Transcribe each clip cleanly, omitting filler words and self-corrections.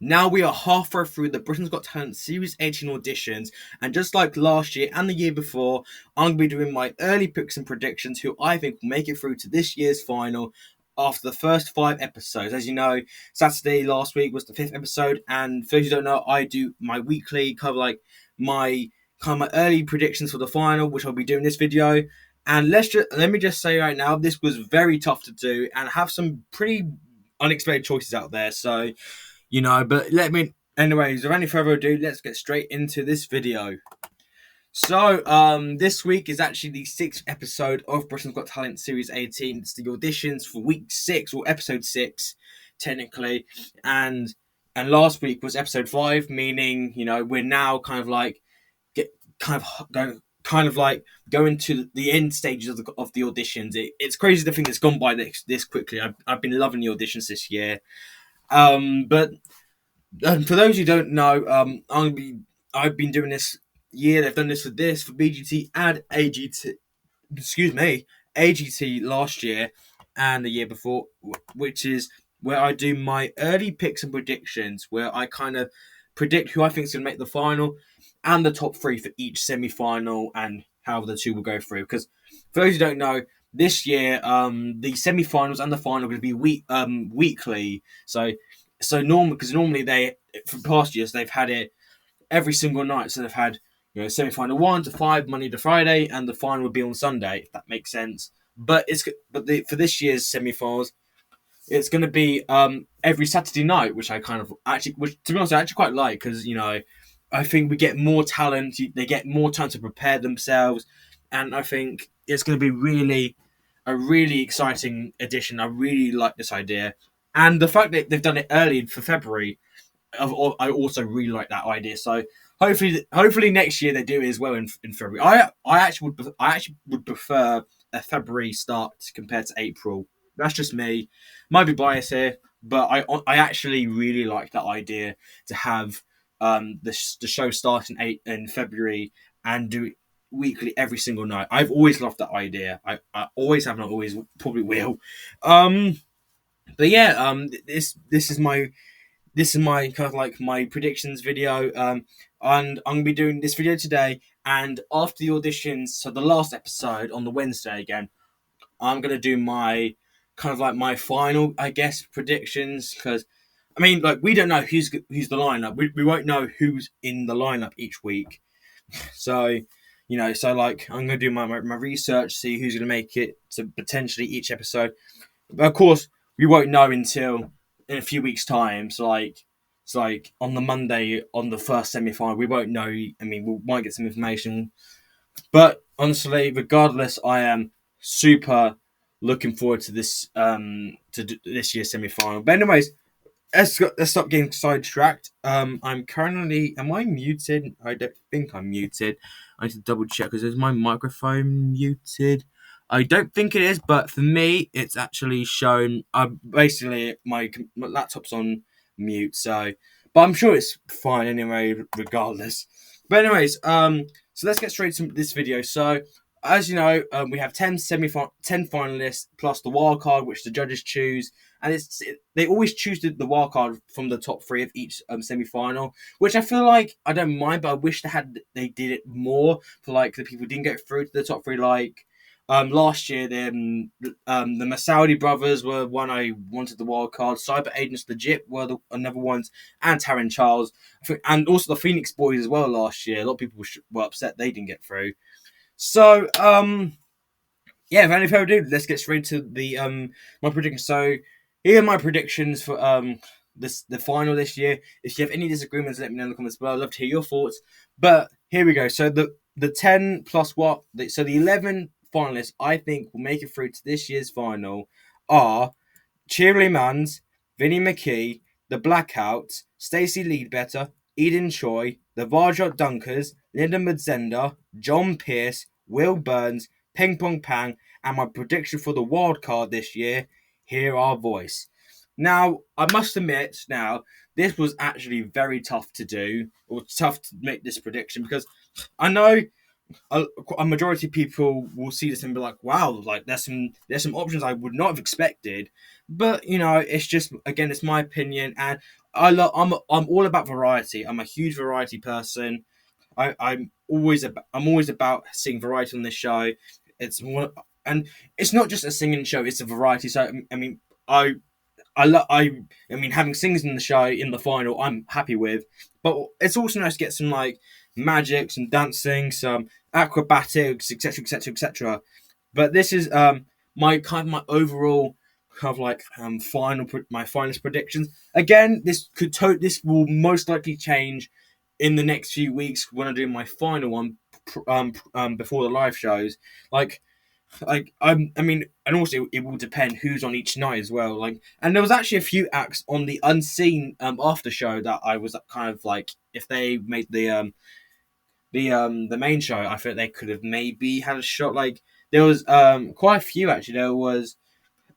Now we are halfway through the Britain's Got Talent Series 18 auditions, and just like last year and the year before, I'm going to be doing my early picks and predictions who I think will make it through to this year's final after the first 5 episodes. As you know, Saturday last week was the 5th episode, and for those who don't know, I do my weekly my early predictions for the final, which I'll be doing this video. And let me just say right now, this was very tough to do and have some pretty unexpected choices out there. So, but anyways, without any further ado, let's get straight into this video. So, this week is actually the 6th episode of Britain's Got Talent Series 18. It's the auditions for week 6, or episode 6, technically. And last week was episode 5, meaning, we're now going to the end stages of the auditions. It's crazy to think it's gone by this quickly. I've been loving the auditions this year. But for those who don't know, I've been doing this year. They've done this for BGT and AGT. AGT last year and the year before, which is where I do my early picks and predictions, where I kind of predict who I think is going to make the final and the top 3 for each semi-final and how the 2 will go through. Because for those who don't know, this year the semi-finals and the final are going to be weekly. So normally for past years they've had it every single night. So they've had semi-final 1 to 5 Monday to Friday, and the final would be on Sunday, if that makes sense. But for this year's semi-finals, it's going to be every Saturday night, which to be honest I actually quite like, because I think we get more talent. They get more time to prepare themselves, and I think it's going to be a really exciting edition. I really like this idea, and the fact that they've done it early for February, I also really like that idea. So hopefully next year they do it as well in February. I actually would prefer a February start compared to April. That's just me. Might be biased here, but I actually really like that idea to have the show start in February and do it weekly every single night. I've always loved that idea. I always have, and I always probably will. But yeah, this is my kind of like my predictions video. And I'm gonna be doing this video today, and after the auditions, so the last episode on the Wednesday again, I'm gonna do my kind of like my final, I guess, predictions, because we don't know who's the lineup. We won't know who's in the lineup each week. So, I'm gonna do my research, see who's gonna make it to potentially each episode. But of course, we won't know until in a few weeks' time. So on the Monday on the first semi-final, we won't know. We might get some information, but honestly, regardless, I am super looking forward to this this year's semi-final. But anyways, let's stop getting sidetracked. Am I muted? I don't think I'm muted. I need to double check, because is my microphone muted? I don't think it is, but for me, it's actually shown. Basically, my laptop's on mute, but I'm sure it's fine anyway, regardless. But anyways, so let's get straight to this video. So, as you know, we have 10 finalists plus the wildcard, which the judges choose, and they always choose the wildcard from the top 3 of each semi-final, which I feel like I don't mind, but I wish they did it more for the people who didn't get through to the top 3, last year, the Masaudi brothers were one I wanted the wild card. Cyber Agents Legit were another ones, and Taryn Charles, and also the Phoenix Boys as well last year. A lot of people were upset they didn't get through. So, yeah, without any further ado, let's get straight to the my predictions. So, here are my predictions for the final this year. If you have any disagreements, let me know in the comments below. I'd love to hear your thoughts. But here we go. So the 10 plus the 11 finalists I think will make it through to this year's final are Cheerily Mans, Vinnie McKee, the Blackouts, Stacey Leadbetter, Eden Choi, the Varjot Dunkers, Linda Mudzenda, John Pierce, Will Burns, Ping Pong Pang, and my prediction for the wild card this year, Hear Our Voice. Now, I must admit, this was actually very tough to do, or tough to make this prediction, because I know a majority of people will see this and be like, wow, there's some options I would not have expected. But, it's just, again, it's my opinion. And I'm all about variety. I'm a huge variety person. I'm always about seeing variety on this show. It's one, and it's not just a singing show; it's a variety. So I mean, I I mean, having singers in the show in the final, I'm happy with. But it's also nice to get some like magic, some dancing, some acrobatics, etc., etc., etc. But this is my kind of my overall kind of like my finest predictions. Again, this will most likely change in the next few weeks when I do my final one before the live shows. I mean, and also it will depend who's on each night as well. Like, and there was actually a few acts on the unseen after show that I was kind of like, if they made the main show, I thought they could have maybe had a shot. Like, there was quite a few actually. There was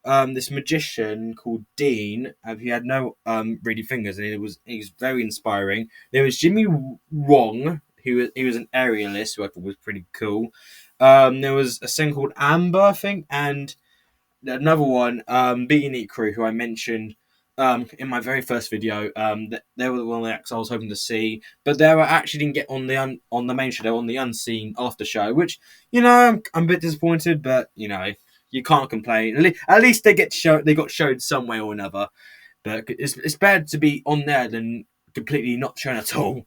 this magician called Dean. He had no really fingers, and he was very inspiring. There was Jimmy Wong, he was an aerialist, who I thought was pretty cool. There was a singer called Amber, I think, and another one, Beanie Crew, who I mentioned in my very first video. They were one of the acts I was hoping to see, but they were actually didn't get on on the main show. They were on the unseen after show, which I'm a bit disappointed, but you can't complain. At least they got showed some way or another. But it's better to be on there than completely not shown at all.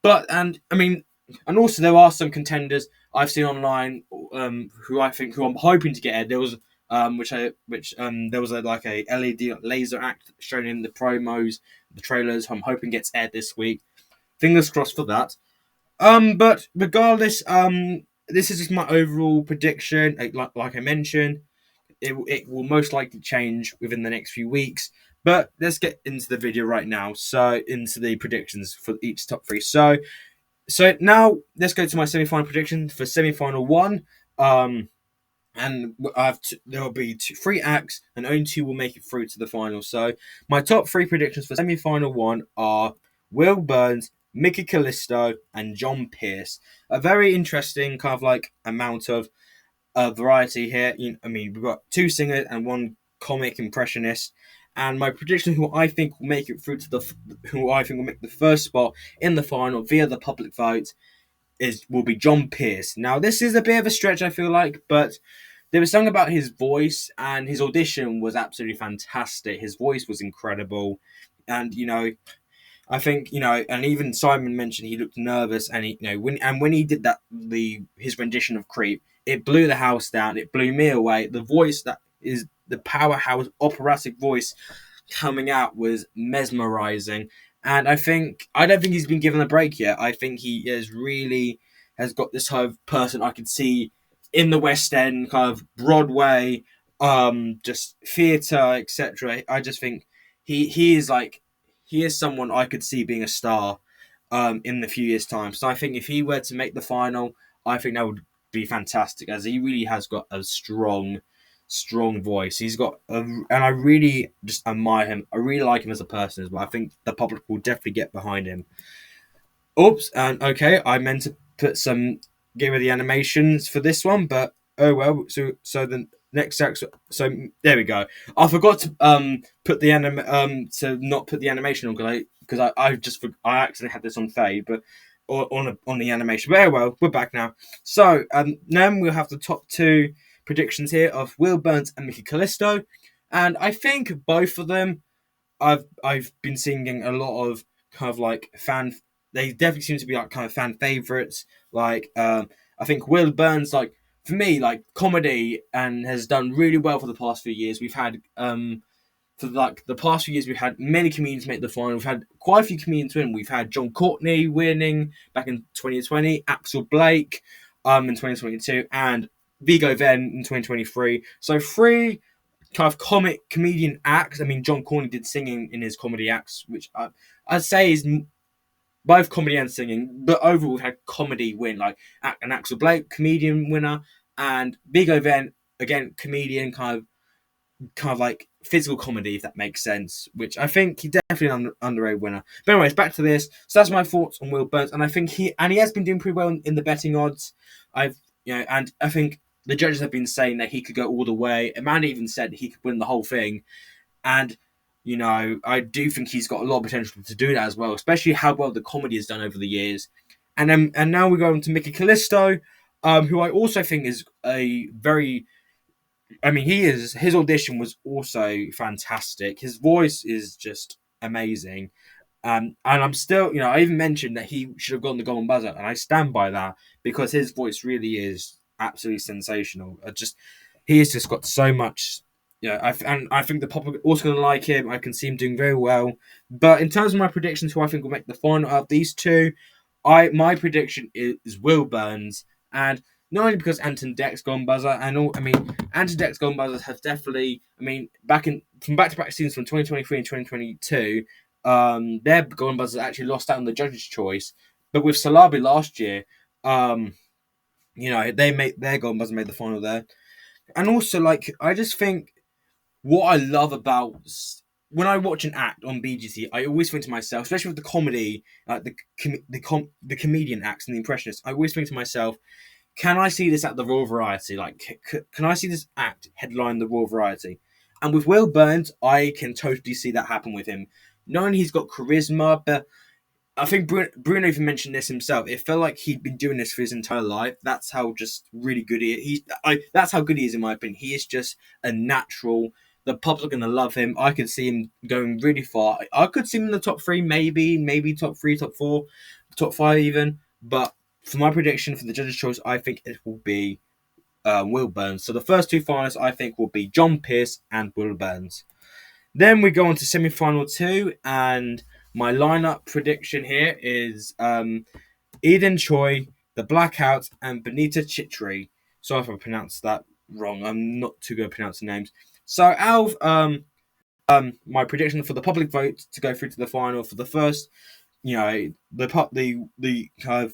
But and I mean, and also there are some contenders I've seen online who I'm hoping to get ahead. There was there was like a LED laser act shown in the promos, the trailers. Who I'm hoping gets aired this week. Fingers crossed for that. But regardless, this is just my overall prediction. Like I mentioned, it will most likely change within the next few weeks. But let's get into the video right now. So into the predictions for each top three. So now let's go to my semi-final prediction for semi-final one. And there will be three acts, and only two will make it through to the final. So my top three predictions for semi-final one are Will Burns, Mickey Callisto, and John Pierce. A very interesting kind of like amount of variety here. I mean, we've got two singers and one comic impressionist. And my prediction, who I think will make it through to who I think will make the first spot in the final via the public vote, will be John Pierce. Now, this is a bit of a stretch, I feel like, but there was something about his voice, and his audition was absolutely fantastic. His voice was incredible, and I think and even Simon mentioned he looked nervous, and when he did his rendition of Creep, it blew the house down. It blew me away. The voice that is the powerhouse operatic voice coming out was mesmerizing, and I don't think he's been given a break yet. I think he has got this type of person I could see in the West End, kind of Broadway, just theatre, etc. I just think he is someone I could see being a star in the few years' time. So I think if he were to make the final, I think that would be fantastic, as he really has got a strong voice. And I really just admire him. I really like him as a person as well. I think the public will definitely get behind him. Oops, and okay, I meant to give her the animations for this one, but oh well. So the next act. So there we go. I forgot to put the to not put the animation on because I accidentally had this on fade, but on the animation. But oh well, we're back now. So now we'll have the top two predictions here of Will Burns and Mickey Callisto, and I think both of them I've been seeing a lot of kind of like fan. They definitely seem to be like kind of fan favorites. Like I think Will Burns, like for me, like comedy and has done really well for the past few years. We've had for like the past few years we've had many comedians make the final. We've had quite a few comedians win. We've had John Courtney winning back in 2020, Axel Blake in 2022, and Vigo Venn in 2023. So three kind of comedian acts. I mean, John Courtney did singing in his comedy acts, which I'd say is both comedy and singing, but overall we've had comedy win, like an Axel Blake comedian winner, and Vigo Venn again comedian kind of like physical comedy, if that makes sense, which I think he definitely an underrated winner. But anyways, back to this. So that's my thoughts on Will Burns, and I think he has been doing pretty well in the betting odds. And I think the judges have been saying that he could go all the way. Amanda even said he could win the whole thing, and I do think he's got a lot of potential to do that as well, especially how well the comedy has done over the years. And now we go on to Mickey Callisto, who I also think is a very. I mean, he is. His audition was also fantastic. His voice is just amazing. And I'm still, I even mentioned that he should have gotten the golden buzzer, and I stand by that because his voice really is absolutely sensational. He has just got so much. And I think the public are also going to like him. I can see him doing very well. But in terms of my predictions, who I think will make the final out of these two, my prediction is Will Burns, and not only because Anton Deck's golden buzzer, Anton Deck's golden buzzers have definitely, from back to back seasons from 2023 and 2022. Their golden buzzers actually lost out on the judges' choice, but with Salabi last year, they made their golden buzzer made the final there, and also I just think what I love about when I watch an act on BGT, I always think to myself, especially with the comedy, like the comedian acts and the impressionists, I always think to myself, can I see this at the Royal Variety? Like, can I see this act headline the Royal Variety? And with Will Burns, I can totally see that happen with him. Not only he's got charisma, but I think Bruno even mentioned this himself. It felt like he'd been doing this for his entire life. That's how just really good he is. That's how good he is, in my opinion. He is just a natural. The pubs are going to love him. I could see him going really far. I could see him in the top three, maybe top three, top four, top five even. But for my prediction for the judges' choice, I think it will be Will Burns. So the first two finalists, I think, will be John Pierce and Will Burns. Then we go on to semi-final two, and my lineup prediction here is Eden Choi, the Blackout, and Benita Chitri. Sorry if I pronounced that wrong. I'm not too good at pronouncing names. So out of my prediction for the public vote to go through to the final for the first, the kind of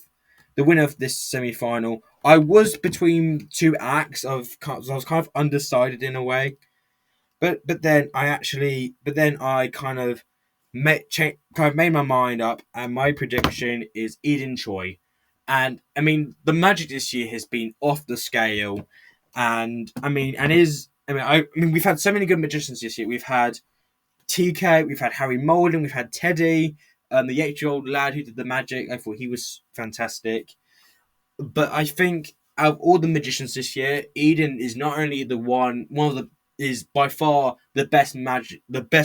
the winner of this semi-final, I was between two acts I was kind of undecided in a way. But then I kind of made my mind up, and my prediction is Eden Choi. And the magic this year has been off the scale, and we've had so many good magicians this year. We've had TK, we've had Harry Molden, we've had Teddy, the 8-year-old lad who did the magic. I thought he was fantastic. But I think out of all the magicians this year, Eden is not only is by far the best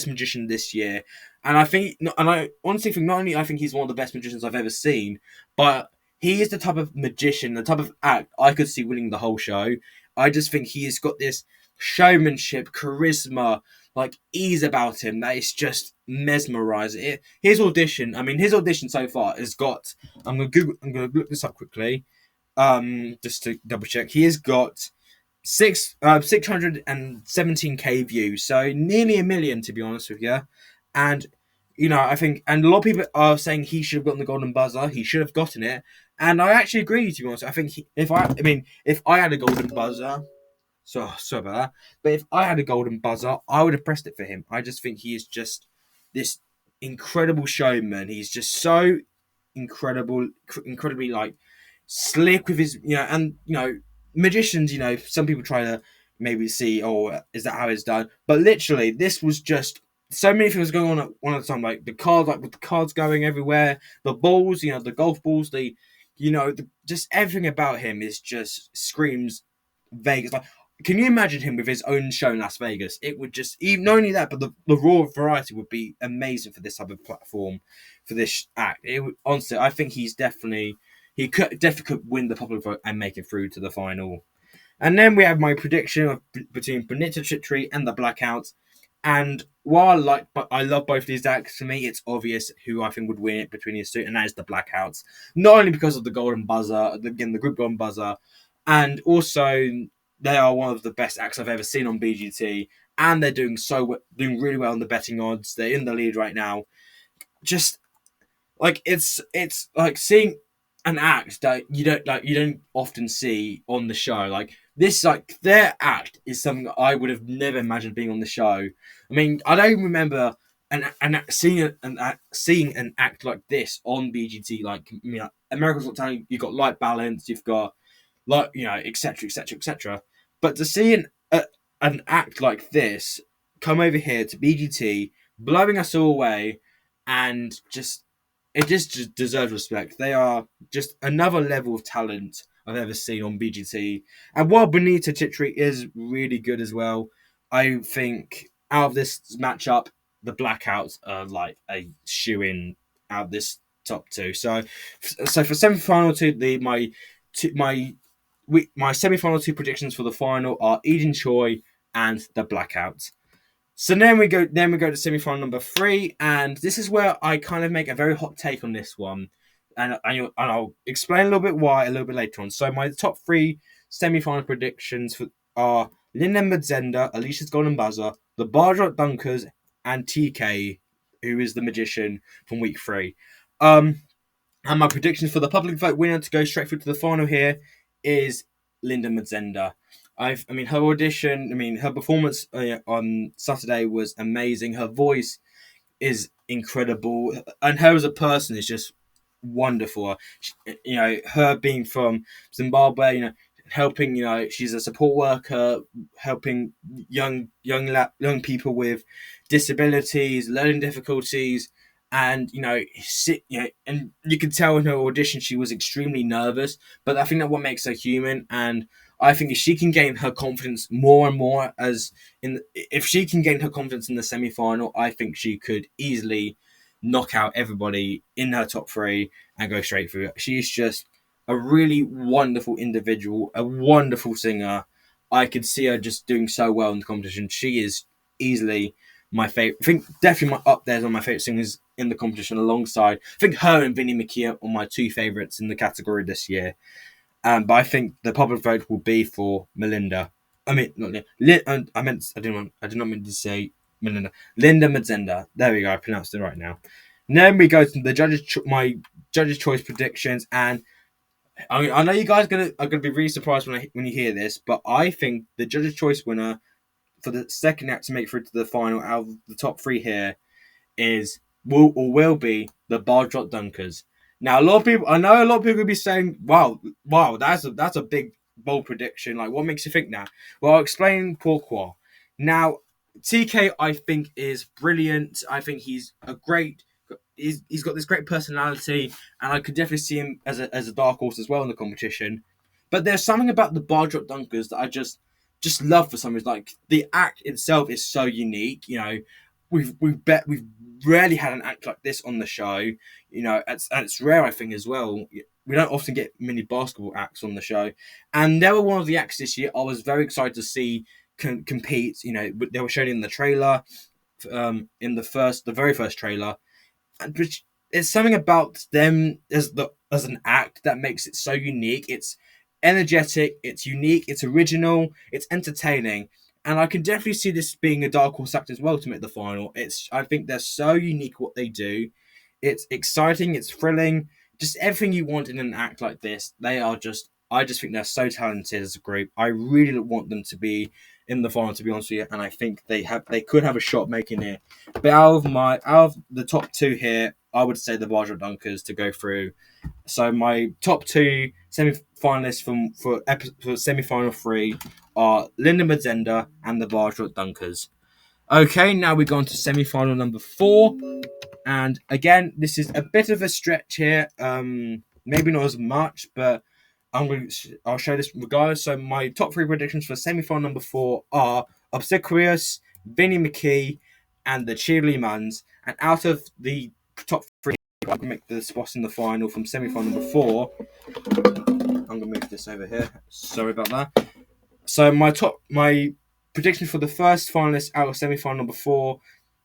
magician this year, and I honestly think not only I think he's one of the best magicians I've ever seen, but he is the type of magician, the type of act I could see winning the whole show. I just think he has got this showmanship, charisma, ease about him that is just mesmerizing. His audition so far has got. I'm gonna look this up quickly just to double check. He has got 617k views, so nearly a million, to be honest with you. And I think, and a lot of people are saying he should have gotten the golden buzzer. He should have gotten it, and I actually agree. To be honest, I think if I had a golden buzzer, so sorry about that, but if I had a golden buzzer, I would have pressed it for him. I just think he is just this incredible showman. He's just so incredibly slick with his, magicians, some people try to maybe see, oh, is that how it's done? But literally, this was just so many things going on at one at a time. Like the cards, with the cards going everywhere, the balls, the golf balls, just everything about him is just screams Vegas. Can you imagine him with his own show in Las Vegas? It would just, even not only that, but the raw variety would be amazing for this type of platform, for this act. Honestly, I think he definitely could win the popular vote and make it through to the final. And then we have my prediction between Benita Chitri and the Blackouts. And while I love both these acts, for me it's obvious who I think would win it between these two, and that is the Blackouts. Not only because of the golden buzzer, the group golden buzzer, and also they are one of the best acts I've ever seen on BGT, and they're doing really well in the betting odds. They're in the lead right now. Just it's like seeing an act that you don't often see on the show. This, their act is something that I would have never imagined being on the show. I don't even remember seeing an act like this on BGT. America's Got Talent, you've got Light Balance, you've got etc, etc, etc. But to see an act like this come over here to BGT blowing us all away, and just it just deserves respect. They are just another level of talent I've ever seen on BGT. And while Benita Chitri is really good as well, I think out of this matchup, the Blackouts are like a shoe in out of this top two. So for semi final two, my semi final two predictions for the final are Eden Choi and the Blackouts. So then we go to semi-final number three, and this is where I kind of make a very hot take on this one, and I'll explain a little bit why a little bit later on. So my top three semi-final predictions are Linda Madzenda, Alicia's Golden Buzzer, the Bardrot Dunkers, and TK, who is the magician from week three. And my prediction for the public vote winner to go straight through to the final here is Linda Madzenda. I mean, her audition, her performance on Saturday was amazing. Her voice is incredible, and her as a person is just wonderful. Her being from Zimbabwe, helping, she's a support worker, helping young people with disabilities, learning difficulties, and and you could tell in her audition she was extremely nervous, but I think that what makes her human. And I think if she can gain her confidence more and more if she can gain her confidence in the semi-final, I think she could easily knock out everybody in her top three and go straight through. She's just a really wonderful individual, a wonderful singer. I could see her just doing so well in the competition. She is easily my favorite. I think definitely up there on my favorite singers in the competition. Alongside, I think her and Vinnie McKee are my two favorites in the category this year. But I think the public vote will be for Melinda. I mean, not I did not mean to say Melinda. Linda Madzenda. There we go. I pronounced it right now. And then we go to the my judges' choice predictions, and I know you guys are gonna be really surprised when you hear this, but I think the judges' choice winner for the second act to make through to the final out of the top three here will be the Bardrot Dunkers. Now, I know a lot of people will be saying, "Wow, that's a big bold prediction. Like, what makes you think that?" Well, I'll explain pourquoi. Now, TK, I think, is brilliant. I think he's a great. He's got this great personality, and I could definitely see him as a dark horse as well in the competition. But there's something about the Bardrot Dunkers that I just love for some reason. Like, the act itself is so unique. We've rarely had an act like this on the show. And it's rare, I think, as well. We don't often get many basketball acts on the show, and they were one of the acts this year I was very excited to see compete. They were shown in the trailer, in the very first trailer, and it's something about them as an act that makes it so unique. It's energetic, it's unique, it's original, it's entertaining. And I can definitely see this being a dark horse act as well to make the final. I think they're so unique what they do. It's exciting, it's thrilling, just everything you want in an act like this. I just think they're so talented as a group. I really want them to be in the final, to be honest with you, and I think they could have a shot making it. But out of the top two here, I would say the Bardrot Dunkers to go through. So my top two semi-finalists for semi-final three are Linda Madzenda and the Bardrot Dunkers. Okay, now we go on to semi-final number four. And again, this is a bit of a stretch here. Maybe not as much, but I'll show this regardless. So my top three predictions for semi-final number four are Obsequious, Vinnie McKee, and the Cheerly Muns. And out of the top three, I can make the spots in the final from semi-final number four. I'm gonna move this over here. Sorry about that. So my prediction for the first finalist out of semi-final number four,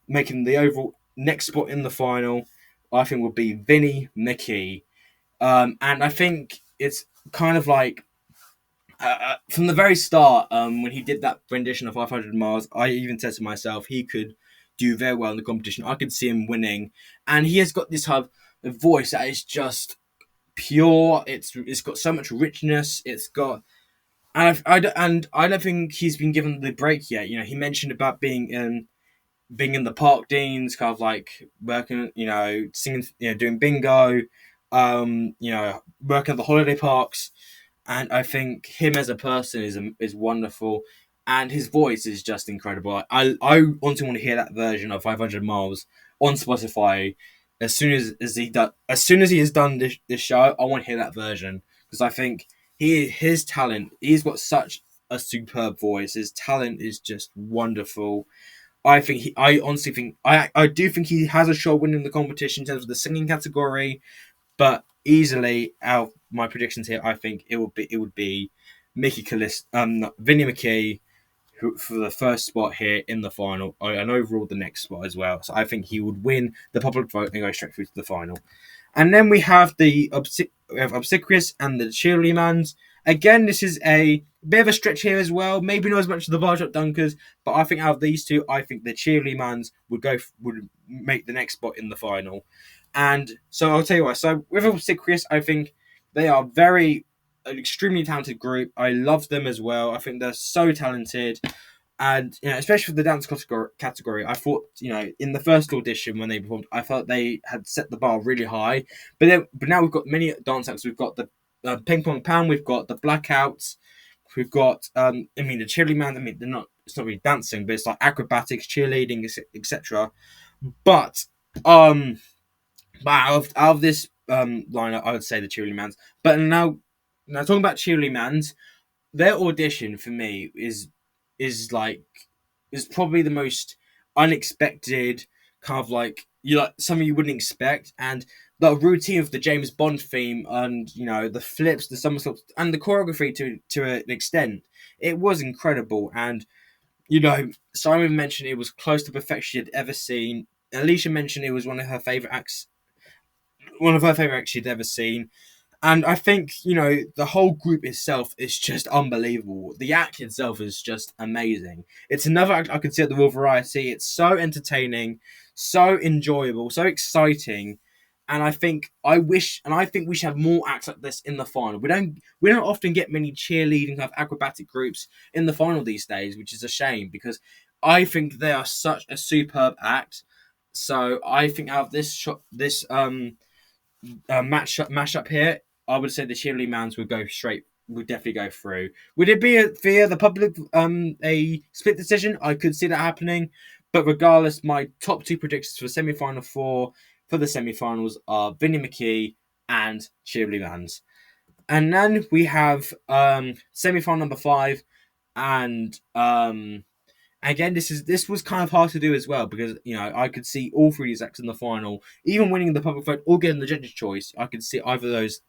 making the overall next spot in the final, I think will be Vinnie McKee. And I think it's kind of like from the very start, when he did that rendition of 500 Miles, I even said to myself he could do very well in the competition. I could see him winning, and he has got this type of voice that is just pure. It's got so much richness. It's got, and I don't think he's been given the break yet. He mentioned about being in the park deans, kind of like working, singing, doing bingo, working at the holiday parks. And I think him as a person is wonderful. and his voice is just incredible. I honestly want to hear that version of 500 Miles on Spotify as soon as he has done this show. I want to hear that version because I think his talent. He's got such a superb voice. His talent is just wonderful. I honestly think I do think he has a shot winning the competition in terms of the singing category, but easily out of my predictions here, I think it would be Mickey Callis, Vinny McKee, who, for the first spot here in the final, and overall the next spot as well. So I think he would win the public vote and go straight through to the final. And then we have we have Obsequious and the Cheerleaders. Again, this is a bit of a stretch here as well. Maybe not as much as the Barshot Dunkers, but I think out of these two, I think the Cheerleaders would make the next spot in the final. And so I'll tell you what. So with Obsequious, I think they are an extremely talented group. I love them as well. I think they're so talented. And especially for the dance category, I thought in the first audition when they performed, I felt they had set the bar really high. But now we've got many dance acts. We've got the Ping Pong Pan, we've got the Blackouts, we've got the cheerleading. I mean, it's not really dancing, but it's like acrobatics, cheerleading, etc. But out of this lineup, I would say the cheerleading. But now talking about cheerleading, their audition for me is like is probably the most unexpected kind of something you wouldn't expect, and the routine of the James Bond theme and the flips, the somersaults, and the choreography to an extent, it was incredible. And Simon mentioned it was close to perfection she'd ever seen. Alicia mentioned it was one of her favorite acts she'd ever seen. And I think, the whole group itself is just unbelievable. The act itself is just amazing. It's another act I could see at the Royal Variety. It's so entertaining, so enjoyable, so exciting. And I think we should have more acts like this in the final. We don't often get many cheerleading kind of acrobatic groups in the final these days, which is a shame because I think they are such a superb act. So I think out of this matchup here, I would say the Cheerleaders would definitely go through. Would it be via the public a split decision? I could see that happening, but regardless, my top two predictions for semi-final four for the semi-finals are Vinny McKee and Cheerleaders. And then we have semi-final number 5, and again, this was kind of hard to do as well because I could see all three of these acts in the final, even winning the public vote or getting the judge's choice. I could see either of those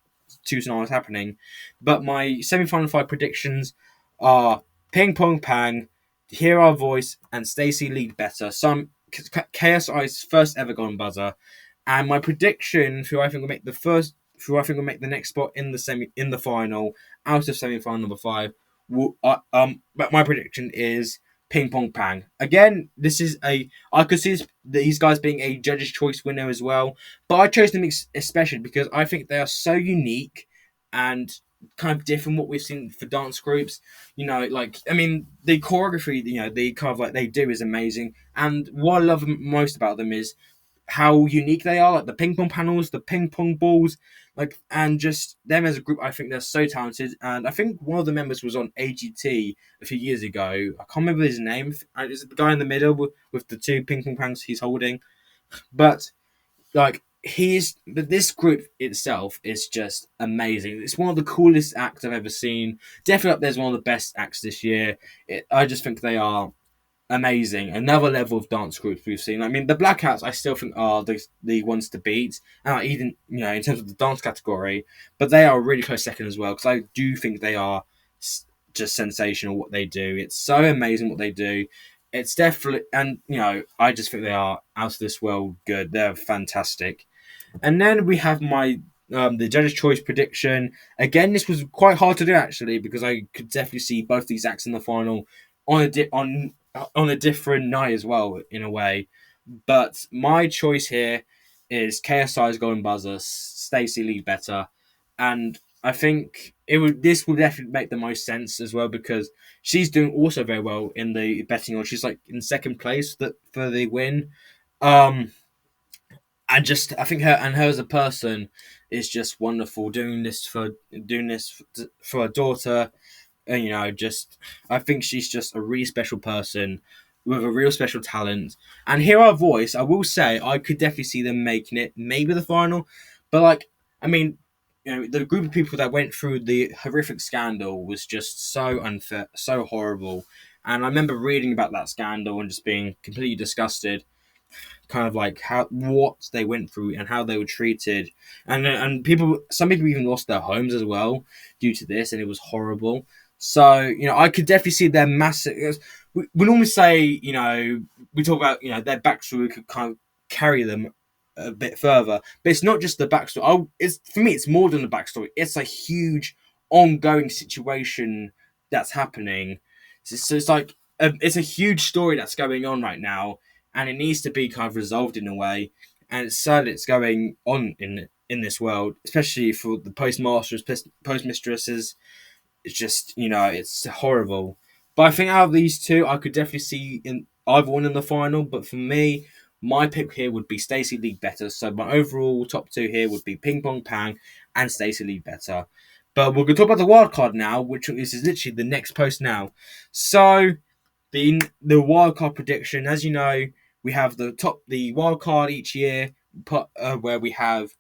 two scenarios happening. But my semi-final 5 predictions are Ping Pong Pang, Hear Our Voice, and Stacey Lead Better. Some KSI's first ever golden buzzer, and my prediction who I think will make the next spot in the final out of semi-final number 5. But my prediction is Ping Pong Pang. Again, I could see these guys being a judge's choice winner as well, but I chose them especially because I think they are so unique and kind of different what we've seen for dance groups. The choreography, the kind of they do is amazing, and what I love most about them is how unique they are, like the ping pong panels, the ping pong balls, and just them as a group. I think they're so talented, and I think one of the members was on AGT a few years ago. I can't remember his name. It's the guy in the middle with the two ping pong pans he's holding, but this group itself is just amazing. It's one of the coolest acts I've ever seen. Definitely up there's one of the best acts this year. I just think they are amazing. Another level of dance groups we've seen. I mean, the Blackouts I still think are the ones to beat, even in terms of the dance category. But they are a really close second as well because I do think they are just sensational what they do. It's so amazing what they do. It's definitely, and I just think they are out of this world good. They're fantastic. And then we have my the judge's choice prediction. Again, this was quite hard to do actually because I could definitely see both these acts in the final on a different night as well in a way. But my choice here is KSI's golden buzzer, Stacey Lee Better, and I think this will definitely make the most sense as well because she's doing also very well in the betting odds. She's in second place for the win. And just I think her as a person is just wonderful doing this for her daughter, just I think she's just a really special person with a real special talent. And Hear Our Voice, I will say, I could definitely see them making it, maybe the final. But like, I mean, the group of people that went through the horrific scandal was just so unfair, so horrible. And I remember reading about that scandal and just being completely disgusted, kind of like how what they went through and how they were treated, and some people even lost their homes as well due to this, and it was horrible. So I could definitely see their massive. We normally say we talk about their backstory could kind of carry them a bit further, but it's not just the backstory. It's for me, it's more than the backstory. It's a huge ongoing situation that's happening. So it's like it's a huge story that's going on right now, and it needs to be kind of resolved in a way. And it's sad it's going on in this world, especially for the postmasters, postmistresses. It's just it's horrible. But I think out of these two, I could definitely see in either one in the final. But for me, my pick here would be Stacey Lee Better. So my overall top two here would be Ping Pong Pang and Stacey Lee Better. But we're going to talk about the wild card now, which is literally the next post now. So the wildcard prediction, as you know, we have the wildcard each year, where we have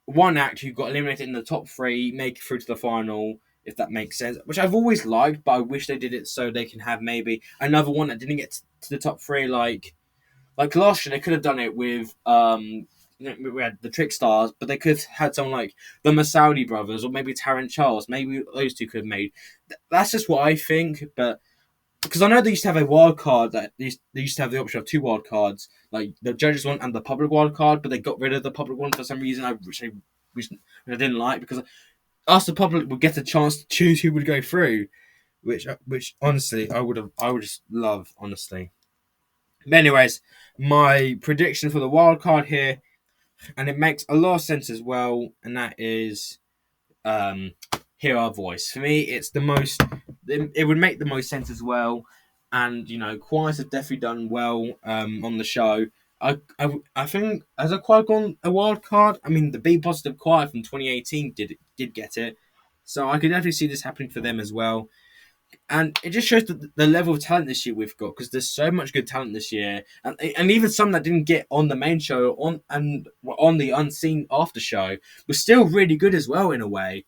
one act who got eliminated in the top three make it through to the final, if that makes sense. Which I've always liked, but I wish they did it so they can have maybe another one that didn't get to the top three. Like last year, they could have done it with we had the Trick Stars, but they could have had someone like the Masaudi brothers or maybe Tarrant Charles. Maybe those two could have made. That's just what I think, but because I know they used to have a wild card that they used to have the option of two wild cards, like the judges one and the public wild card, but they got rid of the public one for some reason, which I didn't like, because us the public would get a chance to choose who would go through, which honestly I would just love, honestly. But anyways, my prediction for the wild card here, and it makes a lot of sense as well, and that is Hear Our Voice. For me, it's the most. It would make the most sense as well, and choirs have definitely done well on the show. I think as a choir gone a wild card. I mean, the Be Positive choir from 2018 did get it, so I could definitely see this happening for them as well. And it just shows the level of talent this year we've got, because there's so much good talent this year, and even some that didn't get on the main show were on the unseen after show were still really good as well in a way.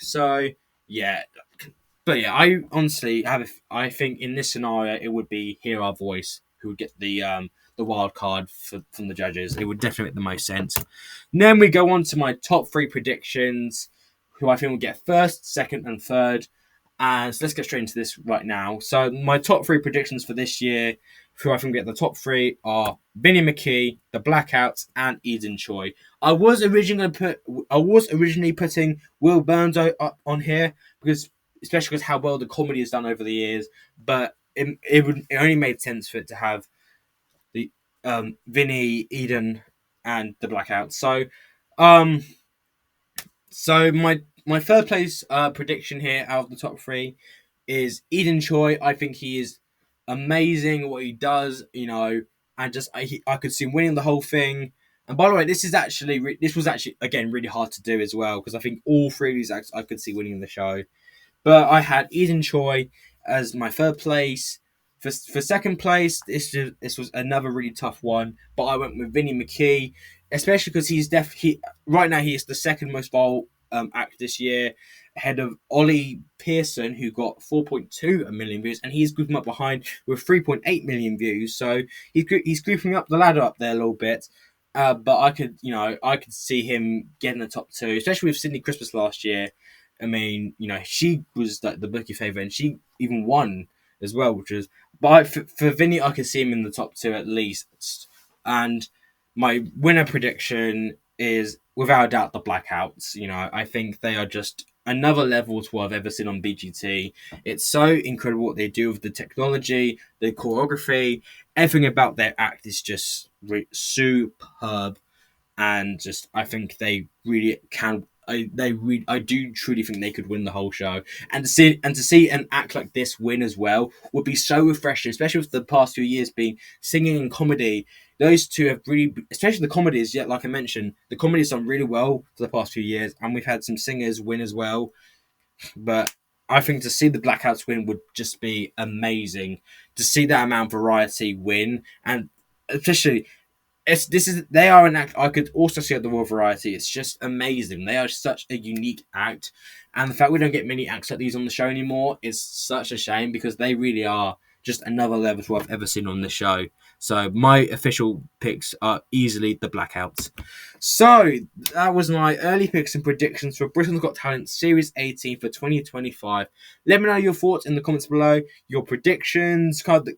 So yeah, but yeah, I honestly I think in this scenario it would be Hear Our Voice who would get the wild card from the judges. It would definitely make the most sense. And then we go on to my top three predictions, who I think will get first, second, and third. And so let's get straight into this right now. So my top three predictions for this year, who I think get the top three, are Vinnie McKee, the Blackouts, and Eden Choi. I was originally putting Will Burns on here, because especially because how well the comedy has done over the years. But it only made sense for it to have the Vinny, Eden, and the Blackouts. Um, so my third place prediction here out of the top three is Eden Choi. I think he is amazing at what he does, and just I could see him winning the whole thing. And by the way, this was actually again really hard to do as well, because I think all three of these acts I could see winning the show. But I had Eden Choi as my third place. For second place, this was another really tough one, but I went with Vinnie McKee, especially because right now he is the second most viral act this year, ahead of Ollie Pearson, who got 4.2 million views, and he's grouping up behind with 3.8 million views. So he's grouping up the ladder up there a little bit. But I could see him getting the top two, especially with Sydney Christmas last year. I mean, she was like the bookie favourite, and she even won as well, which was. But for Vinny, I could see him in the top two at least. And my winner prediction is without a doubt the Blackouts. I think they are just another level to what I've ever seen on BGT. It's so incredible what they do with the technology, the choreography, everything about their act is just superb, and just I think they really can. I do truly think they could win the whole show, and to see an act like this win as well would be so refreshing, especially with the past few years being singing and comedy. Those two have really, especially the comedies. Yet, like I mentioned, the comedy's done really well for the past few years, and we've had some singers win as well. But I think to see the Blackouts win would just be amazing. To see that amount of variety win, and especially they are an act I could also see at the World Variety. It's just amazing. They are such a unique act, and the fact we don't get many acts like these on the show anymore is such a shame because they really are just another level to what I've ever seen on the show. So my official picks are easily the Blackouts. So that was my early picks and predictions for Britain's Got Talent Series 18 for 2025. Let me know your thoughts in the comments below. Your predictions, kind of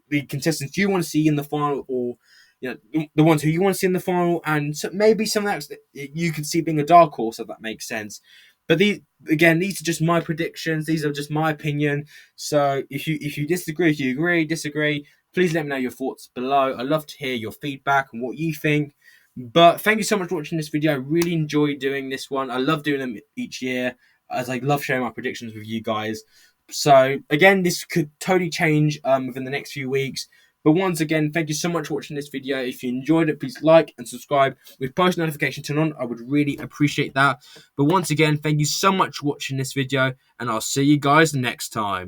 the contestants you want to see in the final, or the ones who you want to see in the final, and maybe some that you could see being a dark horse, if that makes sense. But these are just my predictions. These are just my opinion. So if you disagree, if you agree, disagree, please let me know your thoughts below. I'd love to hear your feedback and what you think. But thank you so much for watching this video. I really enjoyed doing this one. I love doing them each year, as I love sharing my predictions with you guys. So again, this could totally change within the next few weeks. But once again, thank you so much for watching this video. If you enjoyed it, please like and subscribe with post notification turned on. I would really appreciate that. But once again, thank you so much for watching this video, and I'll see you guys next time.